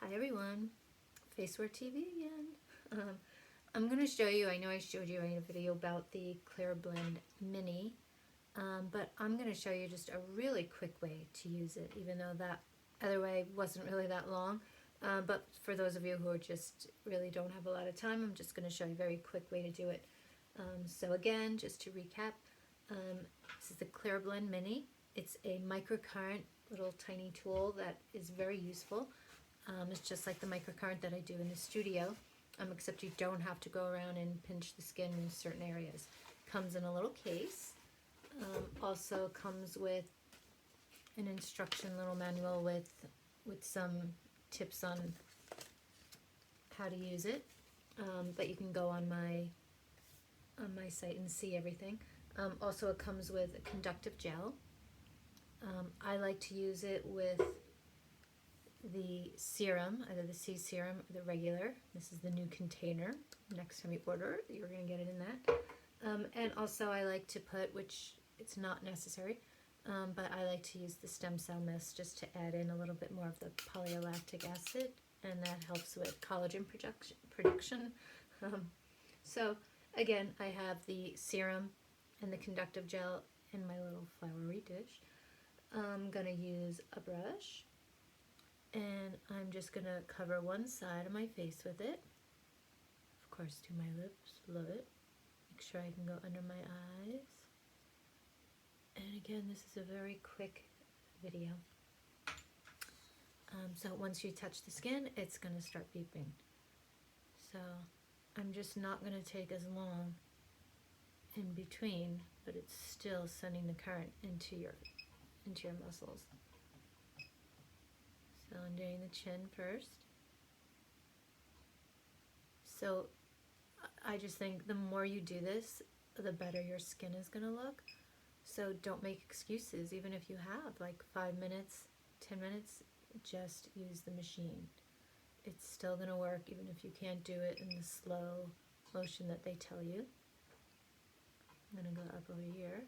Hi everyone, Facewear TV again. I'm going to show you, I know I showed you in a video about the Clareblend Mini, but I'm going to show you just a really quick way to use it, even though that other way wasn't really that long. But for those of you who are just really don't have a lot of time, I'm just going to show you a very quick way to do it. So again, just to recap, this is the Clareblend Mini. It's a microcurrent little tiny tool that is very useful. It's just like the microcurrent that I do in the studio, except you don't have to go around and pinch the skin in certain areas. Comes in a little case. Also comes with an instruction little manual with some tips on how to use it. But you can go on my site and see everything. Also, it comes with a conductive gel. I like to use it with the serum, either the C serum or the regular. This is the new container. Next time you order it, you're going to get it in that. And also I like to put, which it's not necessary, but I like to use the stem cell mist just to add in a little bit more of the polylactic acid, and that helps with collagen production. So again, I have the serum and the conductive gel in my little floury dish. I'm going to use a brush, and I'm just going to cover one side of my face with it. Of course, to my lips, love it. Make sure I can go under my eyes. And again, this is a very quick video. So once you touch the skin, it's going to start beeping. So I'm just not going to take as long in between, but it's still sending the current into your muscles. So I'm doing the chin first. So I just think the more you do this, the better your skin is going to look. So don't make excuses. Even if you have like 5 minutes, 10 minutes, just use the machine. It's still going to work even if you can't do it in the slow motion that they tell you. I'm going to go up over here.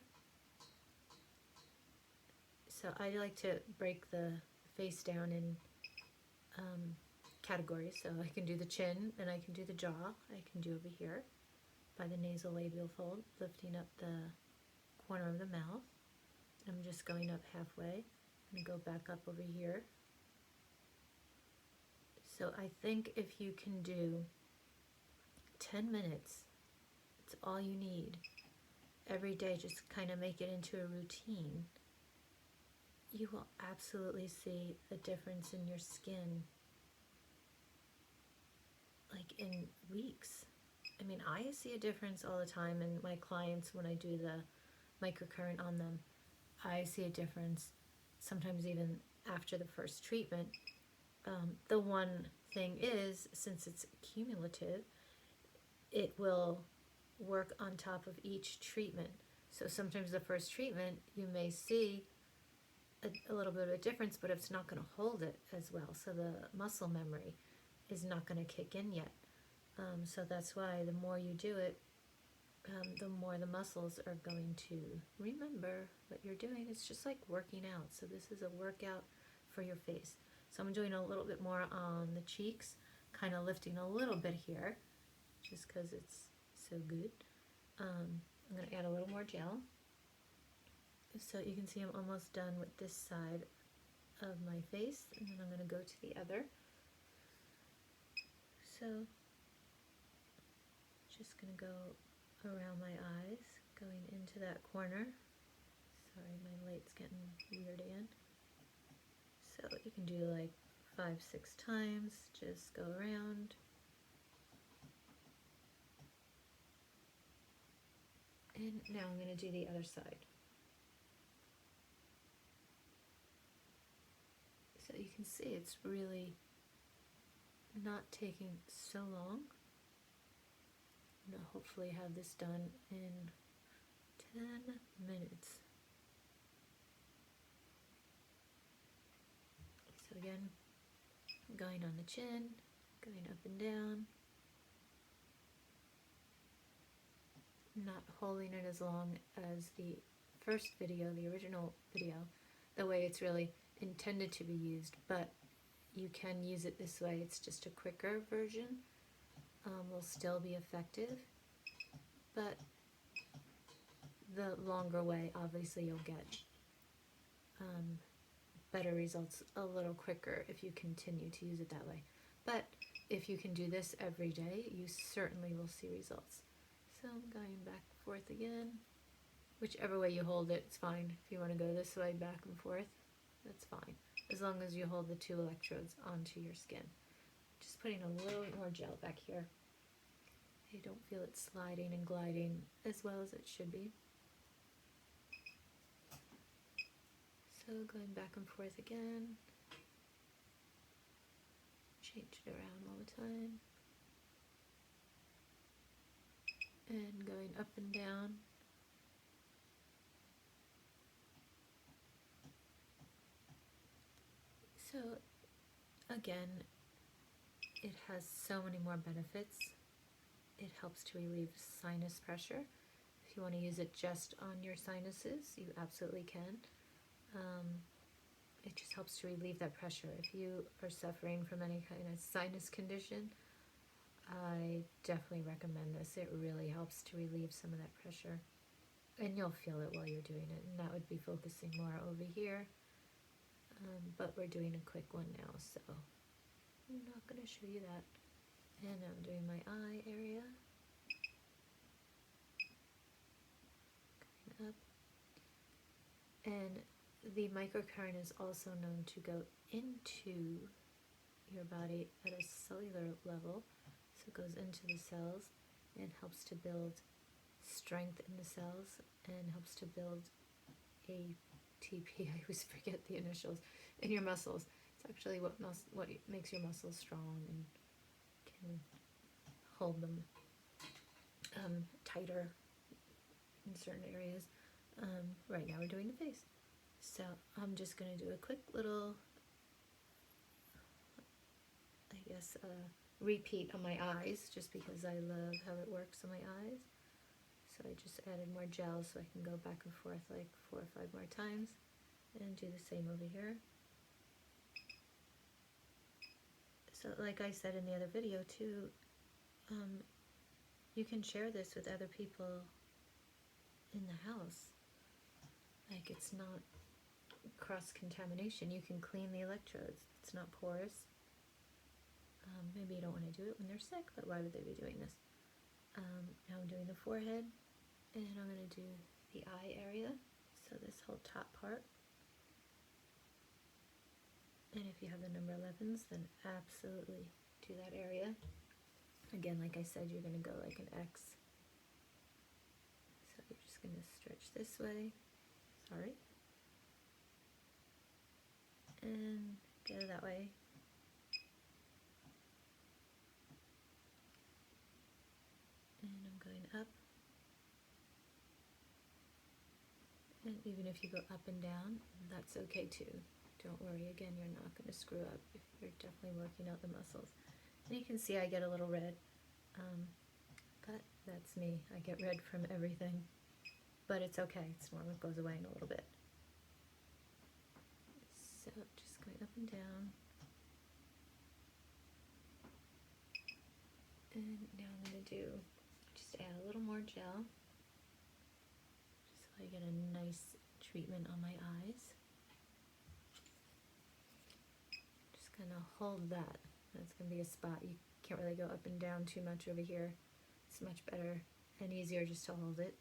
So I like to break the face down in categories. So I can do the chin, and I can do the jaw. I can do over here by the nasolabial fold, lifting up the corner of the mouth. I'm just going up halfway and go back up over here. So I think if you can do 10 minutes, it's all you need. Every day, just kind of make it into a routine. You will absolutely see a difference in your skin, like in weeks. I mean, I see a difference all the time in my clients when I do the microcurrent on them. I see a difference sometimes even after the first treatment. The one thing is, since it's cumulative, it will work on top of each treatment. So sometimes the first treatment, you may see a little bit of a difference, but it's not going to hold it as well. So the muscle memory is not going to kick in yet. So that's why the more you do it, the more the muscles are going to remember what you're doing. It's just like working out. So this is a workout for your face. So I'm doing a little bit more on the cheeks, kind of lifting a little bit here, just because it's so good. I'm going to add a little more gel. So you can see I'm almost done with this side of my face, and then I'm going to go to the other. So just going to go around my eyes, going into that corner. Sorry, my light's getting weird again. So you can do like 5-6 times, just go around. And now I'm going to do the other side. So you can see it's really not taking so long. I'm going to hopefully have this done in 10 minutes. So again, going on the chin, going up and down. Not holding it as long as the first video, the original video, the way it's really intended to be used, but you can use it this way. It's just a quicker version. Will still be effective, but the longer way, obviously you'll get better results a little quicker if you continue to use it that way. But if you can do this every day, you certainly will see results. So I'm going back and forth again. Whichever way you hold it, it's fine. If you want to go this way, back and forth, that's fine. As long as you hold the 2 electrodes onto your skin. Just putting a little bit more gel back here. I don't feel it sliding and gliding as well as it should be. So going back and forth again. Change it around all the time. And going up and down. So again, it has so many more benefits. It helps to relieve sinus pressure. If you want to use it just on your sinuses, you absolutely can. It just helps to relieve that pressure. If you are suffering from any kind of sinus condition, I definitely recommend this. It really helps to relieve some of that pressure. And you'll feel it while you're doing it. And that would be focusing more over here. But we're doing a quick one now, so I'm not going to show you that. And I'm doing my eye area. Going up. And the microcurrent is also known to go into your body at a cellular level. So it goes into the cells and helps to build strength in the cells and helps to build ATP, I always forget the initials, in your muscles. It's actually what makes your muscles strong and can hold them tighter in certain areas. Right now we're doing the face. So I'm just going to do a quick little, I guess, repeat on my eyes, just because I love how it works on my eyes. So I just added more gel so I can go back and forth like 4 or 5 more times and do the same over here. So like I said in the other video too, you can share this with other people in the house. Like, it's not cross-contamination. You can clean the electrodes. It's not porous. Maybe you don't want to do it when they're sick, but why would they be doing this? Now I'm doing the forehead, and I'm going to do the eye area, so this whole top part. And if you have the number 11s, then absolutely do that area. Again, like I said, you're going to go like an X. So you're just going to stretch this way. Sorry. And go that way. And I'm going up. And even if you go up and down, that's okay too. Don't worry, again, you're not going to screw up if you're definitely working out the muscles. And you can see I get a little red, but that's me. I get red from everything, but it's okay. It's normal. It goes away in a little bit. So just going up and down. And now I'm going to do, just add a little more gel, just so I get a nice treatment on my eyes. Just going to hold that. That's going to be a spot. You can't really go up and down too much over here. It's much better and easier just to hold it.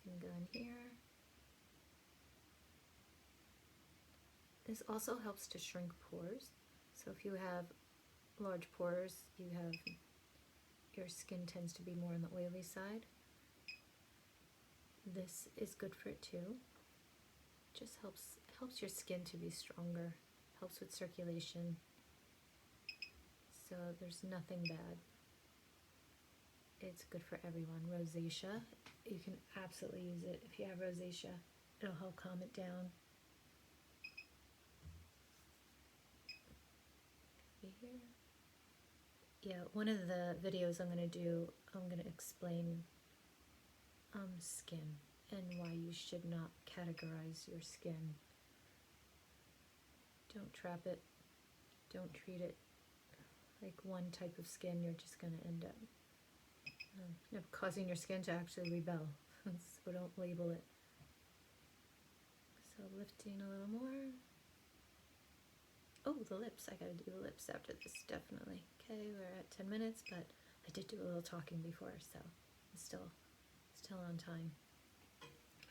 I'm going to go in here. This also helps to shrink pores. So if you have large pores, your skin tends to be more on the oily side. This is good for it too. Just helps your skin to be stronger, helps with circulation. So there's nothing bad. It's good for everyone. Rosacea, you can absolutely use it. If you have rosacea, it'll help calm it down. Here. Yeah, one of the videos I'm going to do, I'm going to explain skin and why you should not categorize your skin Don't trap it. Don't treat it like one type of skin. You're just going to end up causing your skin to actually rebel. So don't label it. So lifting a little more. Oh, the lips. I gotta do the lips after this, definitely. Okay, we're at 10 minutes, but I did do a little talking before, so I'm still on time.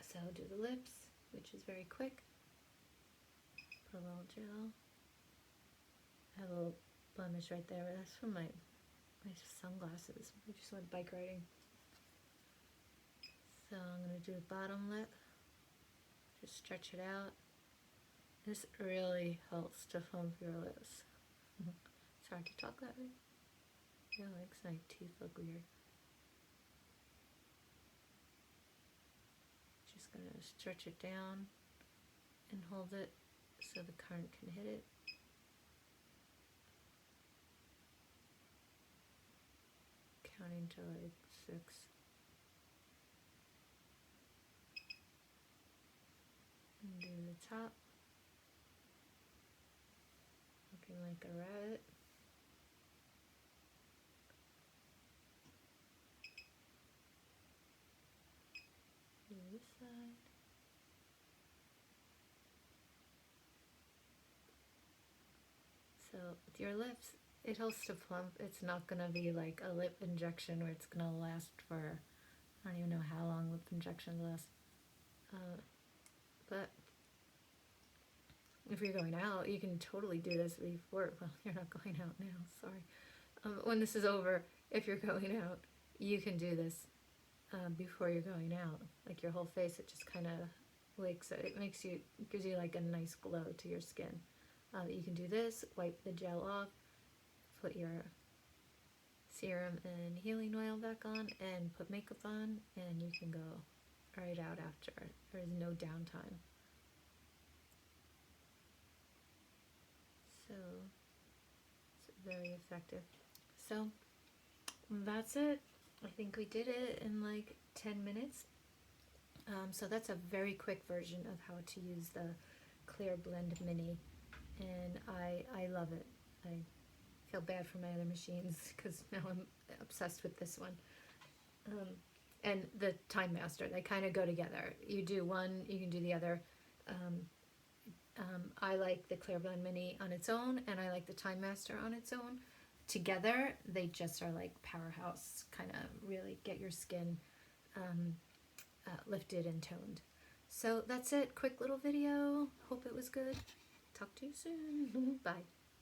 So do the lips, which is very quick. Put a little gel. I have a little blemish right there. That's from my sunglasses. I just went bike riding. So I'm gonna do the bottom lip. Just stretch it out. This really helps to plump your lips. It's hard to talk that way. Yeah, it makes my teeth look weird. Just gonna stretch it down and hold it so the current can hit it. Counting to like 6. And do the top. Looking like a rabbit. Do this side. So with your lips, it helps to plump. It's not going to be like a lip injection where it's going to last for, I don't even know how long lip injections last. But if you're going out, you can totally do this before. Well, you're not going out now, sorry. When this is over, if you're going out, you can do this before you're going out. Like your whole face, it just kind of wakes up. It gives you like a nice glow to your skin. You can do this, wipe the gel off, put your serum and healing oil back on, and put makeup on, and you can go right out after. There's no downtime. So it's very effective. So that's it. I think we did it in like 10 minutes. So that's a very quick version of how to use the Clareblend Mini, and I love it. I feel bad for my other machines because now I'm obsessed with this one. And the Time Master, they kind of go together. You do one, you can do the other. I like the Clareblend Mini on its own, and I like the Time Master on its own. Together, they just are like powerhouse, kind of really get your skin lifted and toned. So that's it. Quick little video. Hope it was good. Talk to you soon. Bye.